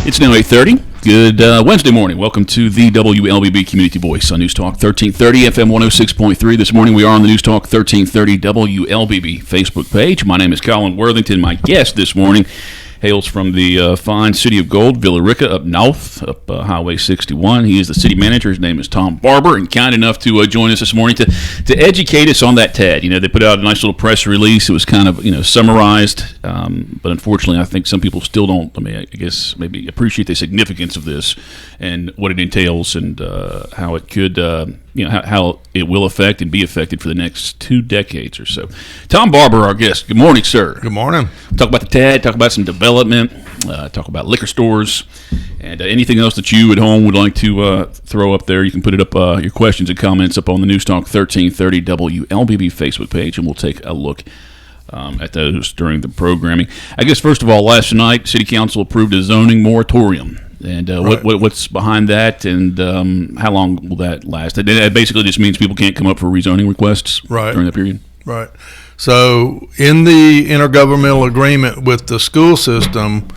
It's now 8:30. Good Wednesday morning. Welcome to the WLBB Community Voice on News Talk 1330 FM 106.3. This morning we are on the News Talk 1330 WLBB Facebook page. My name is Colin Worthington. My guest this morning hails from the fine city of Gold, Villa Rica, up north, up Highway 61. He is the city manager. His name is Tom Barber, and kind enough to join us this morning to educate us on that TAD. You know, they put out a nice little press release. It was kind of, summarized, but unfortunately I think some people still don't, I guess maybe appreciate the significance of this and what it entails and how it could, how it will affect and be affected for the next 2 decades or so. Tom Barber, our guest. Good morning, sir. Good morning. Talk about the TAD, talk about some development, talk about liquor stores, and anything else that you at home would like to throw up there. You can put it up, your questions and comments up on the News Talk 1330 WLBB Facebook page, and we'll take a look at those during the programming. I guess, first of all, last night, City Council approved a zoning moratorium. And right. what's behind that, and how long will that last? It basically just means people can't come up for rezoning requests during that period? Right. So in the intergovernmental agreement with the school system,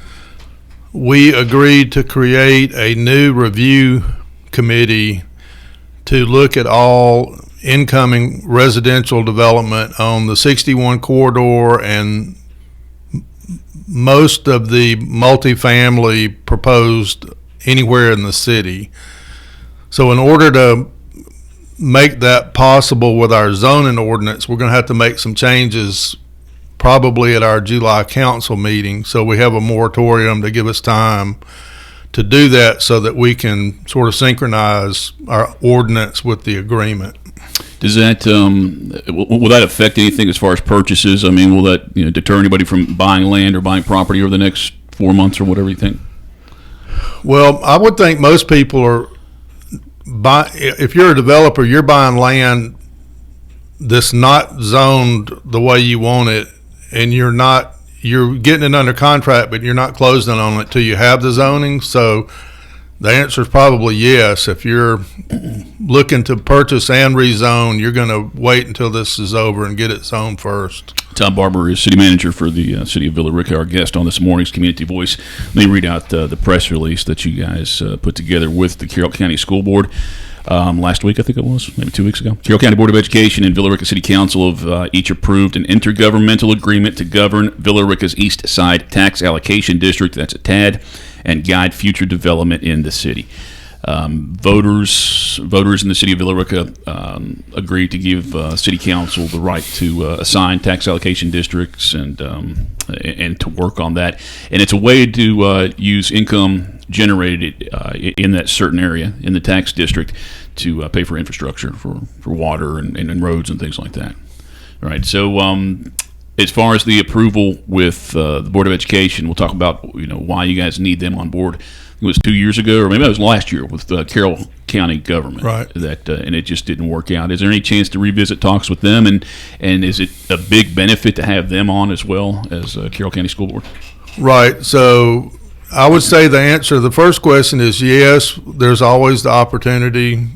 we agreed to create a new review committee to look at all incoming residential development on the 61 corridor and most of the multifamily proposed anywhere in the city. So in order to make that possible with our zoning ordinance, we're going to have to make some changes probably at our July council meeting. So we have a moratorium to give us time to do that so that we can sort of synchronize our ordinance with the agreement. Does that will that affect anything as far as purchases? I mean, will that deter anybody from buying land or buying property over the next 4 months or whatever you think? Well, I would think most people are if you're a developer, you're buying land that's not zoned the way you want it, and you're getting it under contract, but you're not closing on it till you have the zoning. So the answer is probably yes. If you're looking to purchase and rezone, you're going to wait until this is over and get it zoned first. Tom Barber is city manager for the city of Villa Rica, our guest on this morning's Community Voice. Let me read out the press release that you guys put together with the Carroll County School Board last week, I think it was, maybe 2 weeks ago. Carroll County Board of Education and Villa Rica City Council have each approved an intergovernmental agreement to govern Villa Rica's East Side Tax Allocation District, that's a TAD, and guide future development in the city. Voters in the city of Villa Rica agreed to give city council the right to assign tax allocation districts and to work on that. And it's a way to use income generated in that certain area in the tax district to pay for infrastructure for water and roads and things like that. All right. So as far as the approval with the Board of Education, we'll talk about why you guys need them on board. It was 2 years ago, or maybe it was last year with the Carroll County government, right? That and it just didn't work out. Is there any chance to revisit talks with them, and is it a big benefit to have them on as well as Carroll County School Board? Right. So I would say the answer to the first question is yes. There's always the opportunity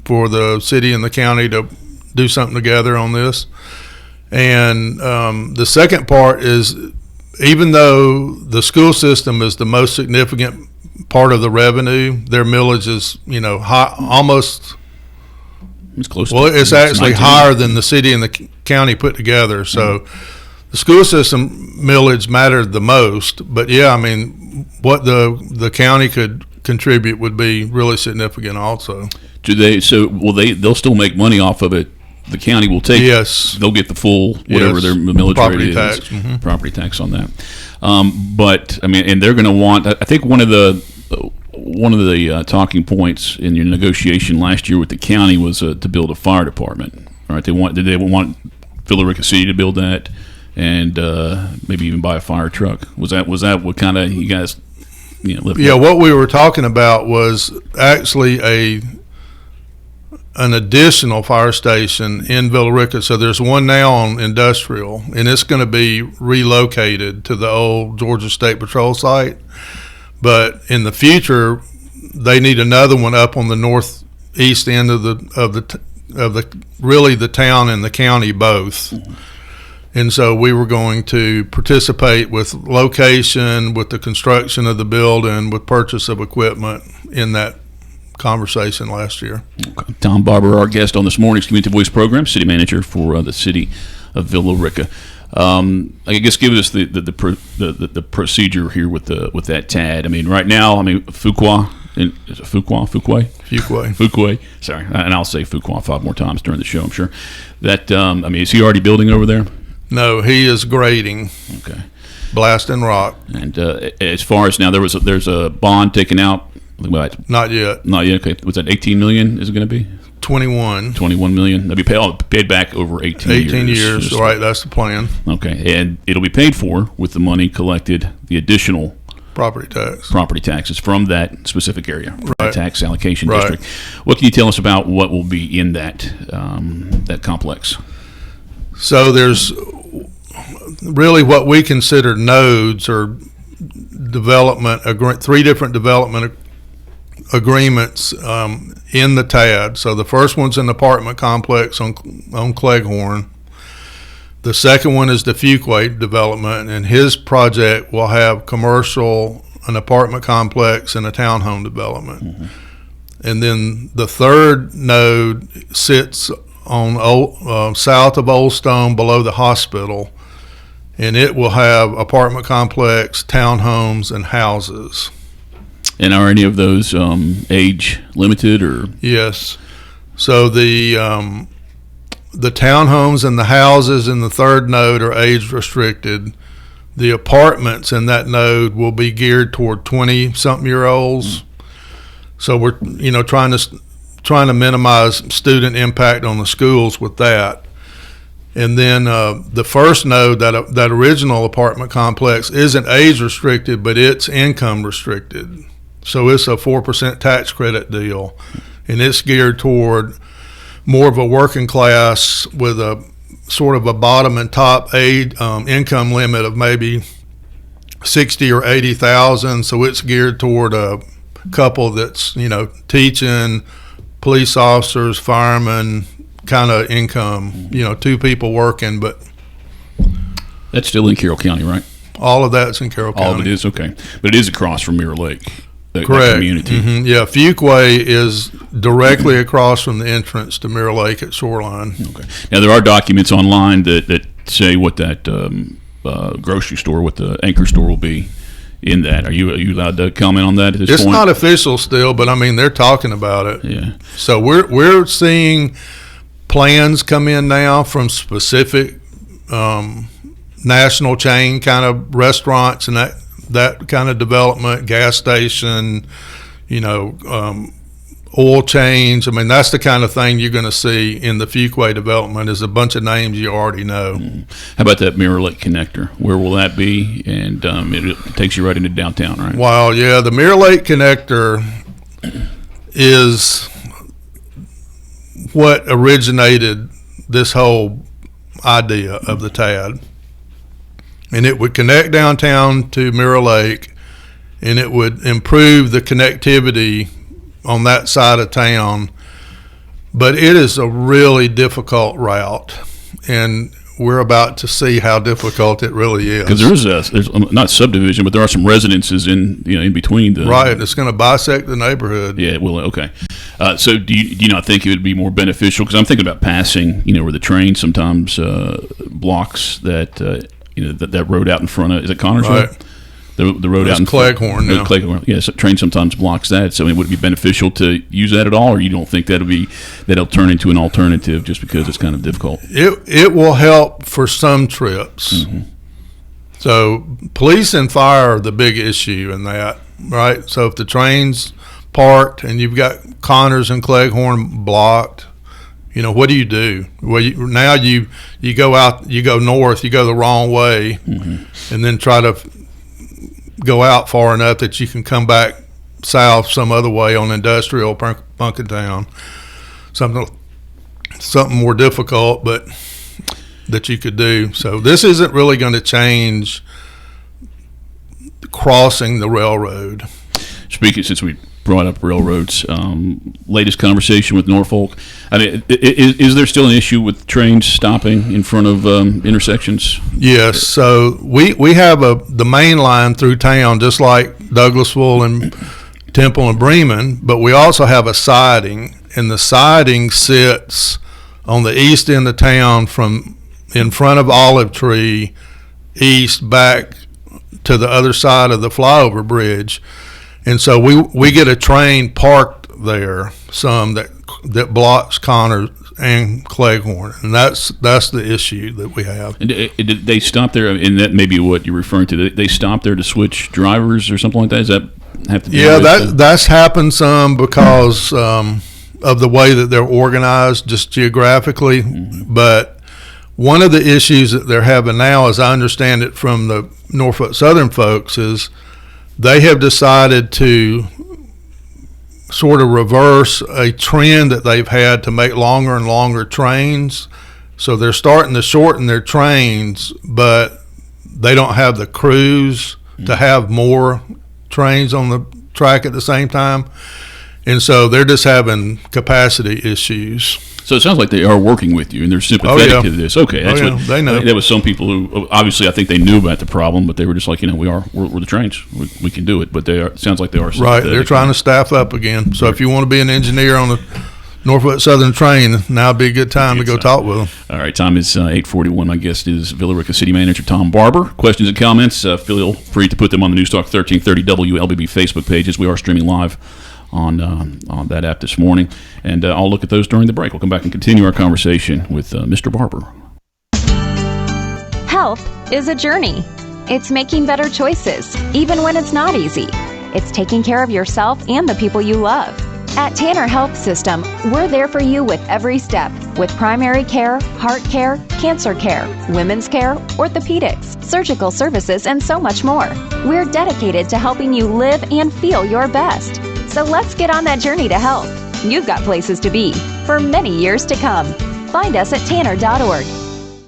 for the city and the county to do something together on this. And the second part is, even though the school system is the most significant part of the revenue, their millage is, high, almost. It's close. Well, it's actually higher than the city and the county put together. So the school system millage mattered the most. But yeah, I mean, what the county could contribute would be really significant also. Do they? So will they? They'll still make money off of it. The county will take. Yes. They'll get the full whatever their millage property rate tax. is. Mm-hmm. Property tax on that. But I mean, and they're going to want. I think one of the talking points in your negotiation last year with the county was to build a fire department. All right. They want Villa Rica City to build that, and maybe even buy a fire truck. Was that what kind of you guys? Yeah. What we were talking about was actually an additional fire station in Villa Rica. So there's one now on Industrial, and it's going to be relocated to the old Georgia State Patrol site. But in the future, they need another one up on the northeast end of the really the town and the county both. And so we were going to participate with location, with the construction of the building, with purchase of equipment in that conversation last year. Okay. Tom Barber, our guest on this morning's Community Voice program, city manager for the city of Villa Rica. I guess give us the procedure here with that TAD. I mean, right now, Fuqua. Is it Fuqua? Fuquay. Sorry, and I'll say Fuqua 5 more times during the show, I'm sure. That is he already building over there? No, he is grading. Okay. Blasting rock. And as far as now, there's a bond taken out. Not yet. Okay. Was that $18 million? Is it going to be 21 million? That'll be paid back over 18 years. Right. That's the plan. Okay, and it'll be paid for with the money collected, the additional property taxes from that specific area, right. Tax allocation district. What can you tell us about what will be in that complex? So there's really what we consider nodes or development, 3 different development agreements in the TAD. So the first one's an apartment complex on Cleghorn. The second one is the Fuquay development, and his project will have commercial, an apartment complex, and a townhome development. Mm-hmm. And then the third node sits on south of Old Stone, below the hospital, and it will have apartment complex, townhomes, and houses. And are any of those age limited or? Yes. So the townhomes and the houses in the third node are age restricted. The apartments in that node will be geared toward 20-something-year-olds. So we're trying to minimize student impact on the schools with that. And then the first node, that original apartment complex, isn't age restricted, but it's income restricted. So it's a 4% tax credit deal, and it's geared toward more of a working class with a sort of a bottom and top income limit of maybe 60 or 80,000. So it's geared toward a couple that's teaching, police officers, firemen, kind of income. 2 people working, but that's still in Carroll County, right? All of that's in Carroll County. All of it is, okay, but it is across from Mirror Lake. Correct. That community. Mm-hmm. Yeah, Fuquay is directly across from the entrance to Mirror Lake at Shoreline. Okay. Now there are documents online that say what that grocery store, what the anchor store will be in that. Are you allowed to comment on that at this point? It's not official still, but they're talking about it. Yeah. So we're seeing plans come in now from specific national chain kind of restaurants and that kind of development, gas station, oil change. That's the kind of thing you're going to see in the Fuquay development, is a bunch of names you already know. How about that Mirror Lake connector? Where will that be? And it takes you right into downtown, right? Well, yeah, the Mirror Lake connector is what originated this whole idea of the TAD. And it would connect downtown to Mirror Lake, and it would improve the connectivity on that side of town. But it is a really difficult route, and we're about to see how difficult it really is. Because there's not subdivision, but there are some residences in between the. Right, it's going to bisect the neighborhood. Yeah, well, okay. So do you not think it would be more beneficial? Because I'm thinking about passing, where the train sometimes blocks that. That road out in front of, is it Connorsville? Right. The road out in Cleghorn. Yeah. Cleghorn. Yeah, so train sometimes blocks that. So would it be beneficial to use that at all, or you don't think that'll turn into an alternative just because it's kind of difficult? It will help for some trips. Mm-hmm. So police and fire are the big issue in that, right? So if the train's parked and you've got Connors and Cleghorn blocked, what do you do? Well, now you go out, you go north, you go the wrong way, mm-hmm. and then try to go out far enough that you can come back south some other way on Industrial, Punkintown. Something more difficult, but that you could do. So this isn't really going to change crossing the railroad. speaking, since we brought up railroads, latest conversation with Norfolk. I mean, is there still an issue with trains stopping in front of intersections? Yes. So we have the main line through town, just like Douglasville and Temple and Bremen, but we also have a siding, and the siding sits on the east end of town from in front of Olive Tree east back to the other side of the flyover bridge. And so we get a train parked there, some that blocks Connors and Cleghorn, and that's the issue that we have. And did they stop there? And that may be what you're referring to. They stop there to switch drivers or something like that. Does that have to do? Yeah, that's happened some because of the way that they're organized, just geographically. Mm-hmm. But one of the issues that they're having now, as I understand it from the Norfolk Southern folks, is they have decided to sort of reverse a trend that they've had to make longer and longer trains. So they're starting to shorten their trains, but they don't have the crews to have more trains on the track at the same time. And so they're just having capacity issues. So it sounds like they are working with you, and they're sympathetic to this. Okay, that's what they know. There was some people who obviously I think they knew about the problem, but they were just like, we're the trains, we can do it. But it sounds like they are sympathetic. Right. They're trying to staff up again. So if you want to be an engineer on the Norfolk Southern train, now would be a good time to go talk with them. All right, time is 8:41. My guest is Villa Rica City Manager Tom Barber. Questions and comments, feel free to put them on the News Talk 1330 WLBB Facebook pages. We are streaming live on that app this morning, and I'll look at those during the break. We'll come back and continue our conversation with Mr. Barber. Health is a journey. It's making better choices, even when it's not easy. It's taking care of yourself and the people you love. At Tanner Health System, we're there for you with every step, with primary care, heart care, cancer care, women's care, orthopedics, surgical services, and so much more. We're dedicated to helping you live and feel your best. So let's get on that journey to health. You've got places to be for many years to come. Find us at tanner.org.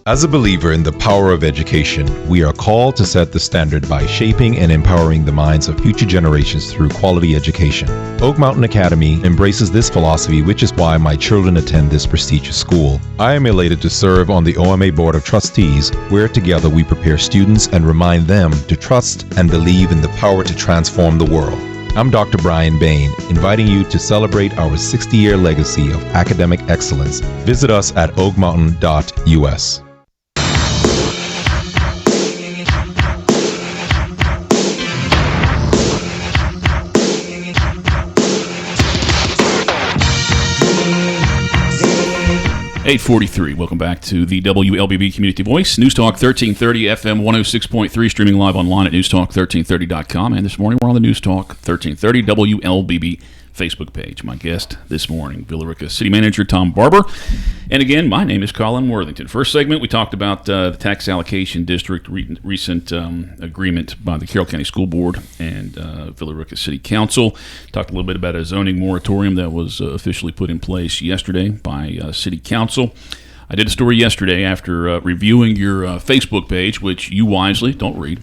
As a believer in the power of education, we are called to set the standard by shaping and empowering the minds of future generations through quality education. Oak Mountain Academy embraces this philosophy, which is why my children attend this prestigious school. I am elated to serve on the OMA Board of Trustees, where together we prepare students and remind them to trust and believe in the power to transform the world. I'm Dr. Brian Bain, inviting you to celebrate our 60-year legacy of academic excellence. Visit us at oakmountain.us. 8:43. Welcome back to the WLBB Community Voice, News Talk 1330 FM 106.3, streaming live online at newstalk1330.com. And this morning we're on the News Talk 1330 WLBB Facebook page. My guest this morning, Villa Rica City Manager Tom Barber. And again, my name is Colin Worthington. First segment, we talked about the Tax Allocation District recent agreement by the Carroll County School Board and Villa Rica City Council. Talked a little bit about a zoning moratorium that was officially put in place yesterday by City Council. I did a story yesterday after reviewing your Facebook page, which you wisely don't read.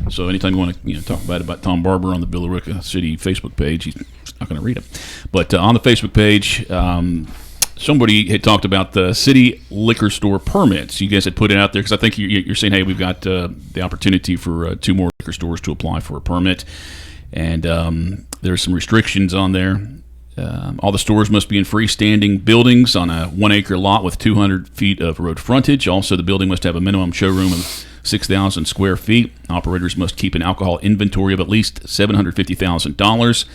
So anytime you want to talk about Tom Barber on the Villa Rica City Facebook page, he's not going to read it. But on the Facebook page, somebody had talked about the city liquor store permits. You guys had put it out there because I think you're saying, hey, we've got the opportunity for 2 more liquor stores to apply for a permit. And there's some restrictions on there. All the stores must be in freestanding buildings on a 1-acre lot with 200 feet of road frontage. Also, the building must have a minimum showroom of 6,000 square feet. Operators must keep an alcohol inventory of at least $750,000.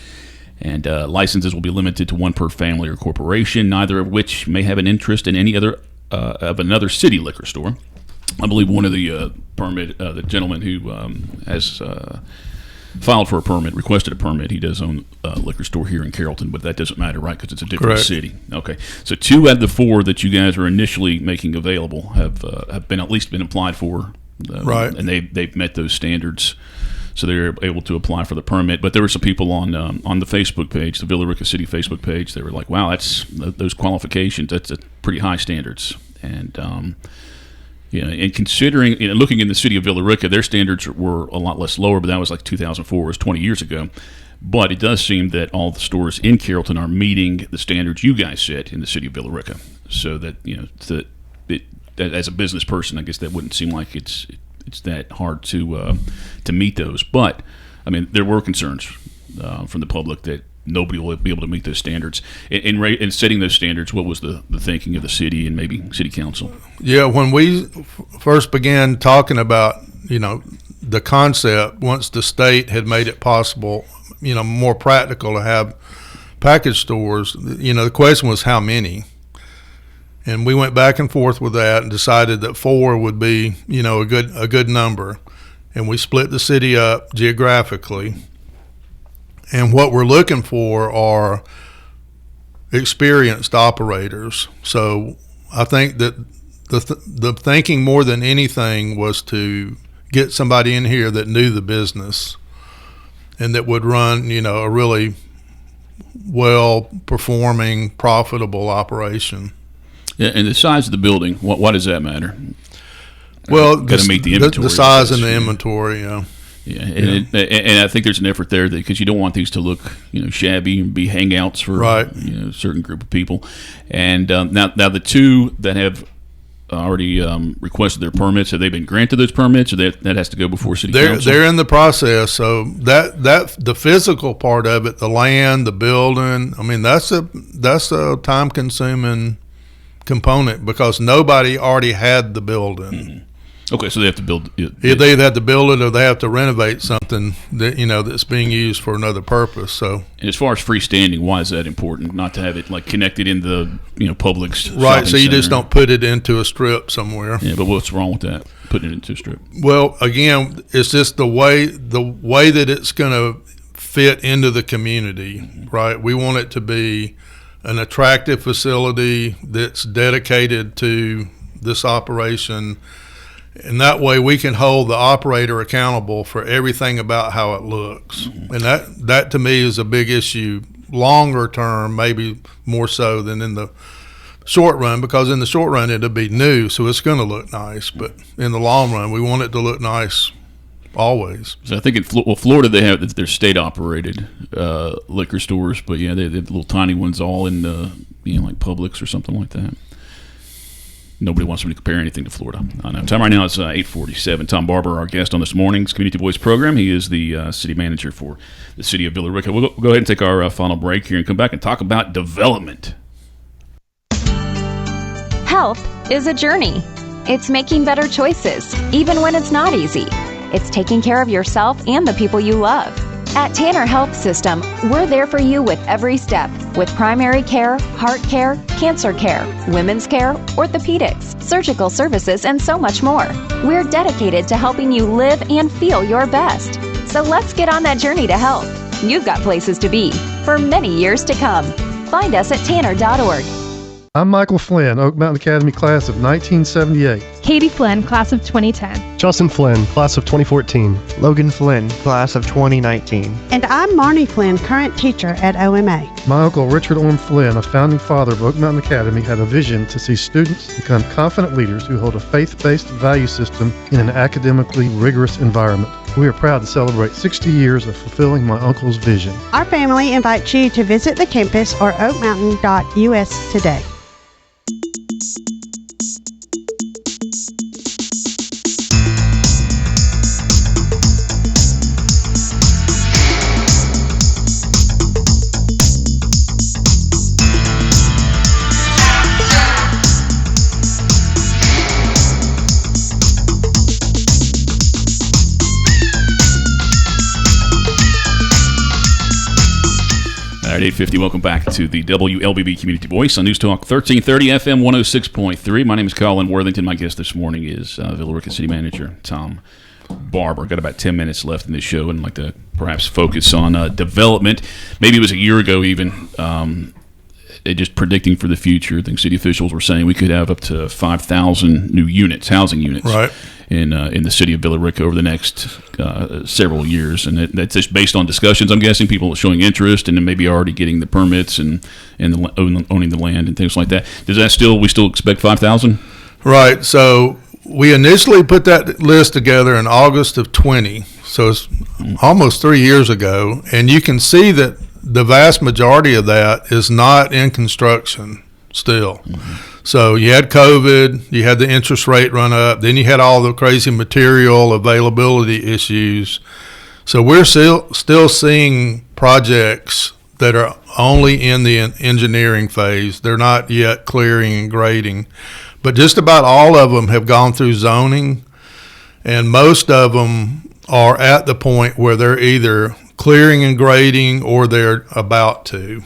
And licenses will be limited to 1 per family or corporation, neither of which may have an interest in any other of another city liquor store. I believe one of the the gentleman who has filed for a permit, requested a permit. He does own a liquor store here in Carrollton, but that doesn't matter, right? Because it's a different city. Okay, so 2 out of the 4 that you guys are initially making available have been at least been applied for, right? And they've met those standards, so they're able to apply for the permit. But there were some people on the Facebook page, the Villa Rica City Facebook page. They were like, "Wow, that's those qualifications. That's a pretty high standards." And and considering, looking in the city of Villa Rica, their standards were a lot less lower, but that was like 2004, it was 20 years ago. But it does seem that all the stores in Carrollton are meeting the standards you guys set in the city of Villa Rica. So that, as a business person, I guess that wouldn't seem like it's that hard to meet those. But I mean, there were concerns from the public that nobody will be able to meet those standards. In setting those standards, what was the thinking of the city and maybe city council? Yeah, when we first began talking about, the concept, once the state had made it possible, more practical to have package stores, the question was how many. And we went back and forth with that and decided that 4 would be, a good number. And we split the city up geographically. And what we're looking for are experienced operators. So I think that the thinking more than anything was to get somebody in here that knew the business and that would run, a really well-performing, profitable operation. Yeah, and the size of the building, why does that matter? Well, got to meet the inventory. The size and the inventory, Yeah, and I think there's an effort there because you don't want these to look, shabby and be hangouts for a certain group of people. And now the 2 that have already requested their permits, have they been granted those permits, or that has to go before city council? They're in the process. So that the physical part of it, the land, the building, I mean that's a time consuming component because nobody already had the building. Mm-hmm. Okay, so they have to build it. They either have to build it or they have to renovate something that that's being used for another purpose. So, and as far as freestanding, why is that important? Not to have it like connected in the Publix right. So you just don't put it into a strip somewhere. Yeah, but what's wrong with that? Putting it into a strip? Well, again, it's just the way that it's going to fit into the community. Right. We want it to be an attractive facility that's dedicated to this operation. And that way we can hold the operator accountable for everything about how it looks. And that to me is a big issue longer term, maybe more so than in the short run, because in the short run it'll be new, so it's going to look nice. But in the long run, we want it to look nice always. So I think in Florida they have their state operated liquor stores, but yeah, they have little tiny ones all in like Publix or something like that. Nobody wants me to compare anything to Florida. I know. Time right now is 8:47. Tom Barber, our guest on this morning's Community Voice program. He is the city manager for the city of Villa Rica. We'll go ahead and take our final break here and come back and talk about development. Health is a journey. It's making better choices, even when it's not easy. It's taking care of yourself and the people you love. At Tanner Health System, we're there for you with every step, with primary care, heart care, cancer care, women's care, orthopedics, surgical services, and so much more. We're dedicated to helping you live and feel your best. So let's get on that journey to health. You've got places to be for many years to come. Find us at tanner.org. I'm Michael Flynn, Oak Mountain Academy class of 1978. Katie Flynn, class of 2010. Justin Flynn, class of 2014. Logan Flynn, class of 2019. And I'm Marnie Flynn, current teacher at OMA. My uncle Richard Orm Flynn, a founding father of Oak Mountain Academy, had a vision to see students become confident leaders who hold a faith-based value system in an academically rigorous environment. We are proud to celebrate 60 years of fulfilling my uncle's vision. Our family invites you to visit the campus or oakmountain.us today. All right, 8:50. Welcome back to the WLBB Community Voice on News Talk 1330 FM 106.3. My name is Colin Worthington. My guest this morning is Villa Rica City Manager Tom Barber. Got about 10 minutes left in this show, and I'd like to perhaps focus on development. Maybe it was a year ago even. Just predicting for the future. I think city officials were saying we could have up to 5,000 new units, housing units, right, in the city of Villa Rica over the next several years, and that's just based on discussions. I'm guessing people are showing interest and then maybe already getting the permits and owning the land and things like that. Does that we still expect 5,000? Right. So we initially put that list together in August of 20, so it's almost 3 years ago, and you can see that the vast majority of that is not in construction still. So you had COVID, you had the interest rate run up, then you had all the crazy material availability issues. So we're still seeing projects that are only in the engineering phase. They're not yet clearing and grading. But just about all of them have gone through zoning, and most of them are at the point where they're either clearing and grading or they're about to.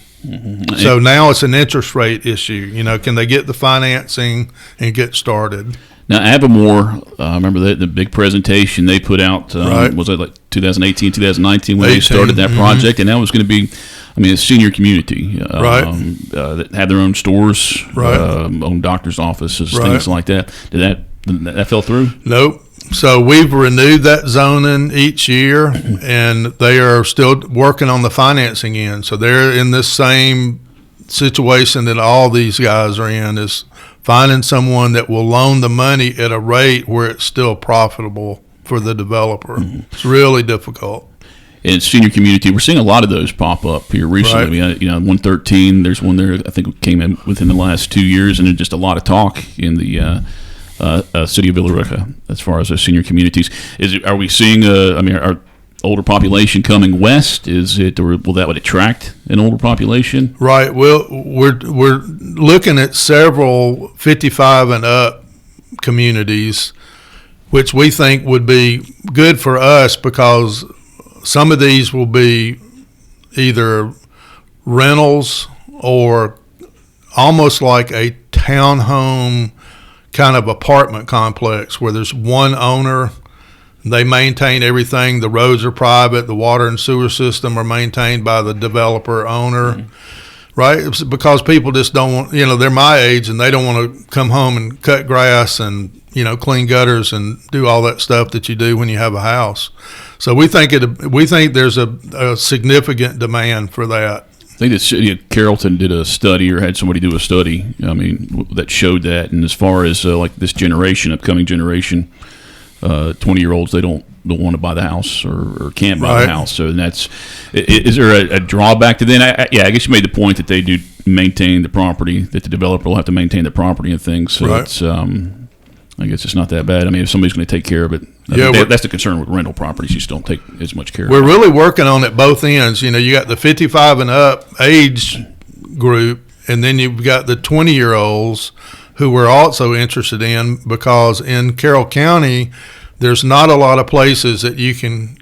So now it's an interest rate issue. Can they get the financing and get started? Now, Avamore, I remember the big presentation they put out, Right. was it like 2018, 2019 when they 18, started that project, and that was going to be, a senior community that had their own stores, Right. own doctor's offices, Right. things like that. Did that fell through? Nope. So we've renewed that zoning each year, and they are still working on the financing end. So they're in this same situation that all these guys are in, is finding someone that will loan the money at a rate where it's still profitable for the developer. It's really difficult. And senior community, we're seeing a lot of those pop up here recently. Right. 113, there's one there I think came in within the last 2 years, and there's just a lot of talk in the city of Rica as far as senior communities. Are we seeing our older population coming west? Is it, or will that attract an older population? Right. Well, we're looking at several 55 and up communities, which we think would be good for us because some of these will be either rentals or almost like a townhome kind of apartment complex where there's one owner. They maintain everything. The roads are private. The water and sewer system are maintained by the developer owner, right? It's because people just don't want, they're my age and they don't want to come home and cut grass and, clean gutters and do all that stuff that you do when you have a house. So we think there's a significant demand for that. I think the city of Carrollton did a study, or had somebody do a study, that showed that. And as far as like this upcoming generation, 20-year-olds, they don't want to buy the house or can't buy the house. So is there a drawback to that? I guess you made the point that they do maintain the property, that the developer will have to maintain the property and things. So it's, I guess it's not that bad. If somebody's going to take care of it. That's the concern with rental properties. You just don't take as much care of it. We're really working on it both ends. You got the 55 and up age group, and then you've got the 20-year-olds who we're also interested in, because in Carroll County, there's not a lot of places that you can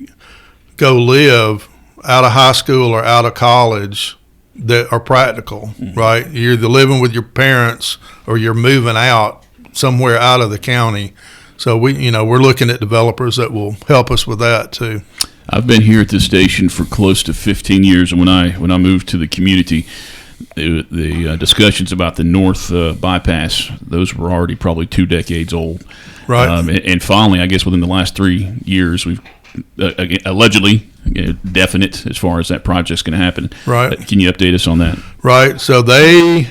go live out of high school or out of college that are practical, right? You're either living with your parents or you're moving out somewhere out of the county. So we're looking at developers that will help us with that too. I've been here at this station for close to 15 years, and when I moved to the community, the discussions about the North bypass, those were already probably 2 decades old. Right. And finally, I guess within the last 3 years, we've allegedly definite as far as that project's going to happen. Right. Can you update us on that? Right. So they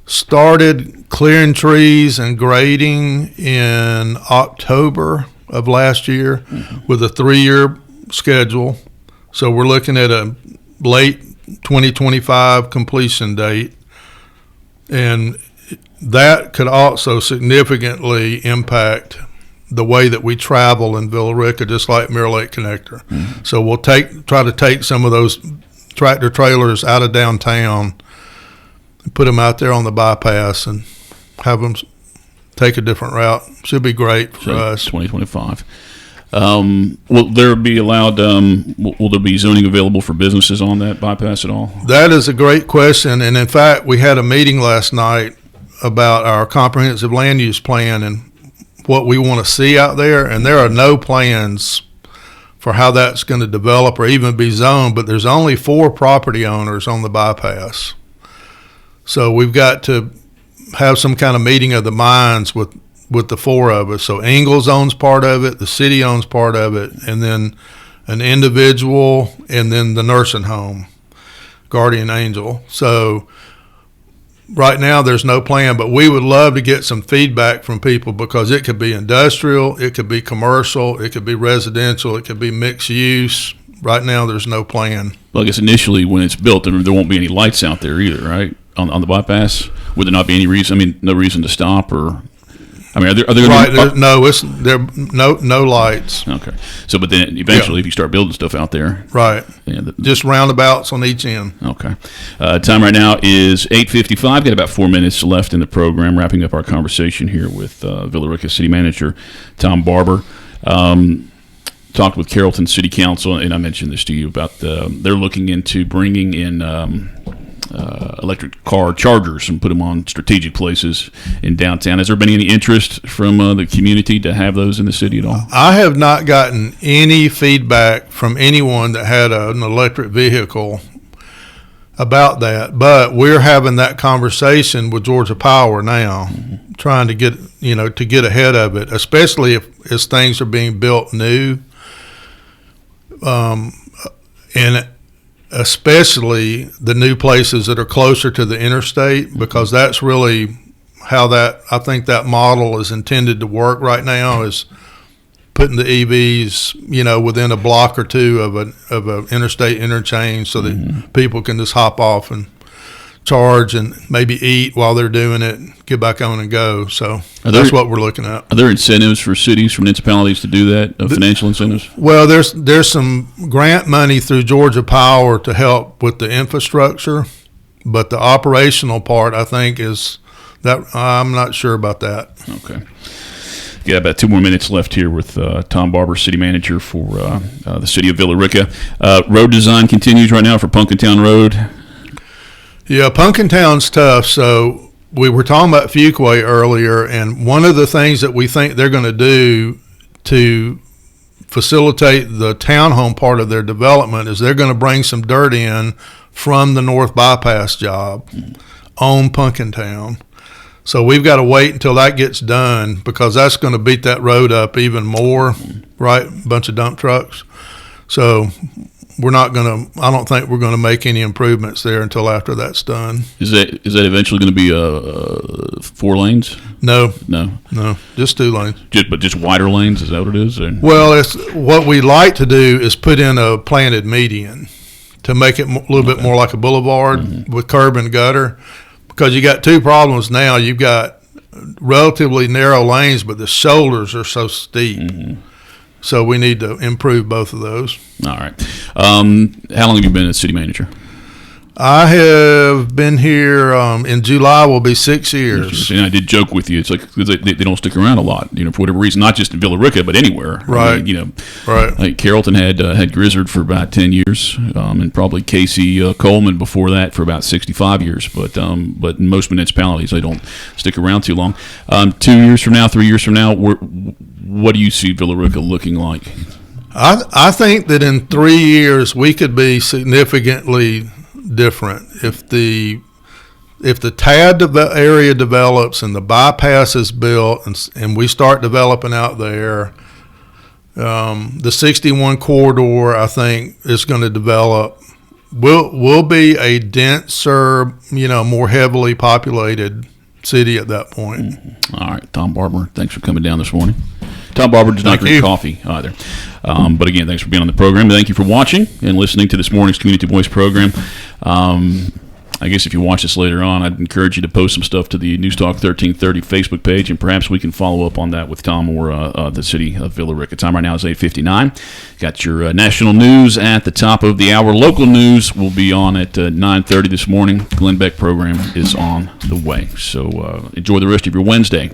started clearing trees and grading in October of last year with a 3-year schedule. So we're looking at a late 2025 completion date, and that could also significantly impact the way that we travel in Villa Rica, just like Mirror Lake Connector. So we'll try to take some of those tractor trailers out of downtown and put them out there on the bypass and have them take a different route. Should be great for us. 2025. Will there be allowed? Will there be zoning available for businesses on that bypass at all? That is a great question, and in fact, we had a meeting last night about our comprehensive land use plan and what we want to see out there. And there are no plans for how that's going to develop or even be zoned. But there's only 4 property owners on the bypass, so we've got to have some kind of meeting of the minds with the 4 of us. So Ingalls owns part of it, the city owns part of it, and then an individual, and then the nursing home, Guardian Angel. So right now there's no plan, but we would love to get some feedback from people because it could be industrial, it could be commercial, it could be residential, it could be mixed use. Right now there's no plan. Well, I guess initially when it's built, there won't be any lights out there either, right? On the bypass, would there not be any reason? I mean, no reason to stop, or I mean, are there right? No lights. Okay, so but then eventually, if you start building stuff out there, right? Yeah, just roundabouts on each end. Okay, time right now is 8:55. Got about 4 minutes left in the program. Wrapping up our conversation here with Villa Rica City Manager Tom Barber. Talked with Carrollton City Council, and I mentioned this to you about they're looking into bringing in electric car chargers and put them on strategic places in downtown. Has there been any interest from the community to have those in the city at all? I have not gotten any feedback from anyone that had an electric vehicle about that, but we're having that conversation with Georgia Power now, trying to get ahead of it, especially as things are being built new. And especially the new places that are closer to the interstate, because that's really how I think that model is intended to work right now, is putting the EVs, within a block or two of an interstate interchange so that people can just hop off and charge and maybe eat while they're doing it, get back on and go. So that's what we're looking at. Are there incentives for cities, for municipalities to do that, financial incentives? Well, there's some grant money through Georgia Power to help with the infrastructure, but the operational part, I think, is that I'm not sure about that. Okay. Got about 2 more minutes left here with Tom Barber, City Manager for the City of Villa Rica. Road design continues right now for Punkintown Road. Yeah, Punkintown's tough. So we were talking about Fuquay earlier, and one of the things that we think they're going to do to facilitate the townhome part of their development is they're going to bring some dirt in from the North Bypass job on Punkintown. So we've got to wait until that gets done, because that's going to beat that road up even more, right? A bunch of dump trucks. So I don't think we're going to make any improvements there until after that's done. Is that eventually going to be 4 lanes? No, just 2 lanes. Just wider lanes? Is that what it is? Or? Well, it's what we like to do is put in a planted median to make it a little bit more like a boulevard with curb and gutter, because you got 2 problems now. You've got relatively narrow lanes, but the shoulders are so steep. So we need to improve both of those. All right. How long have you been a city manager? I have been here in July will be 6 years. And I did joke with you. It's like they don't stick around a lot, for whatever reason, not just in Villa Rica, but anywhere. Right. I mean, right. Like Carrollton had Grizzard for about 10 years, and probably Casey Coleman before that for about 65 years. But in most municipalities, they don't stick around too long. 2 years from now, 3 years from now, what do you see Villa Rica looking like? I think that in 3 years we could be significantly different if the TAD area develops and the bypass is built and we start developing out there. The 61 corridor, I think, is going to develop. We'll be a denser, more heavily populated city at that point. All right, Tom Barber, thanks for coming down this morning. Tom Barber does not drink coffee either. But again, thanks for being on the program. Thank you for watching and listening to this morning's Community Voice program. I guess if you watch this later on, I'd encourage you to post some stuff to the News Talk 1330 Facebook page, and perhaps we can follow up on that with Tom or the city of Villa Rica. Time right now is 8:59. Got your national news at the top of the hour. Local news will be on at 9:30 this morning. Glenn Beck program is on the way. So enjoy the rest of your Wednesday.